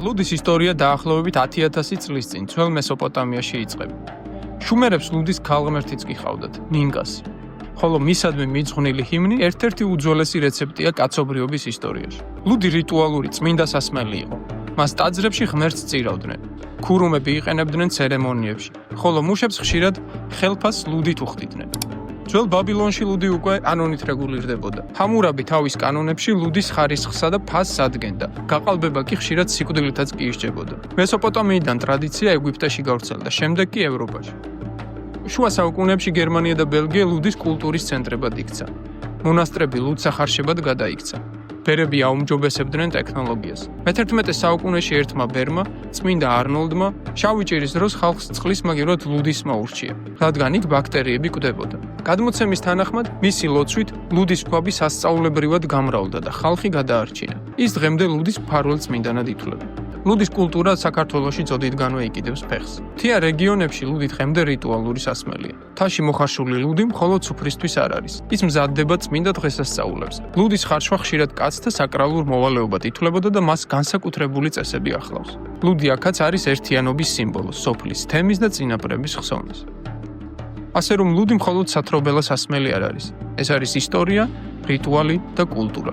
ლუდის ისტორია დაახლოებით 10,000 წლის წინ ძველ მესოპოტამიაში იწყება. შუმერებს ლუდის ქალღმერთიც კი ყავდათ, ნინგასი. ხოლო მისადმი მიძღვნილი ჰიმნი ერთ-ერთი უძველესი რეცეპტია კაცობრიობის ისტორიაში. ლუდი რიტუალური წმინდა სასმელი იყო. მას ტაძრებში ღმერთს წირავდნენ. ქურუმები იყენებდნენ ცერემონიებში, ხოლო მუშებს ხშირად ხელფასს ლუდით უხდიდნენ. ძველ ბაბილონში ლუდი უკვე კანონით რეგულირდებოდა. ჰამურაბი თავის კანონებში ლუდის ხარისხსა და ფასს ადგენდა. გაყალბება კი ხშირად სიკვდილითაც კი ისჯებოდა. მესოპოტამიიდან ტრადიცია ეგვიპტეში გავრცელდა, შემდეგ კი ევროპაში. შუა საუკუნეებში გერმანია და ბელგია ლუდის კულტურის ცენტრებად იქცა. მონასტრები ლუდსახარშებად გადაიქცა. ბერები აუმჯობესებდნენ ტექნოლოგიას. მე-11 საუკუნეში ერთმა ბერმა, წმინდა არნოლდმა, შავი ჭირის დროს ხალხს წყლის მაგივრად ლუდისმა ურჩია, რადგან იქ ბაქტერიები კვდებოდა. გადმოცემის თანახმად, მისი ლოცვით ლუდის ქვაბი სასწაულებრივად გამრავლდა და ხალხი გადაარჩინა. ის დღემდე ლუდის მფარველ წმინდანად ითვლება. ლუდის კულტურა საქართველოში წოდითგანვე იკიდებს ფეხს. მთიან რეგიონებში ლუდი დღემდე რიტუალური სასმელია. მთაში მოხარშული ლუდი მხოლოდ სუფრისთვის არ არის. ის მზადდება წმინდა დღესასწაულებზე. ლუდის ხარშვა ხშირად კაცთა საკრალურ მოვალეობად ითვლებოდა და მას განსაკუთრებული წესები ახლავს. ლუდი აქაც არის ერთიანობის სიმბოლო, სოფლის, თემის და წინაპრების ხსოვნის. ასე რომ ლუდი მხოლოდ სათრობელა სასმელი არ არის. ეს არის ისტორია, რიტუალი და კულტურა.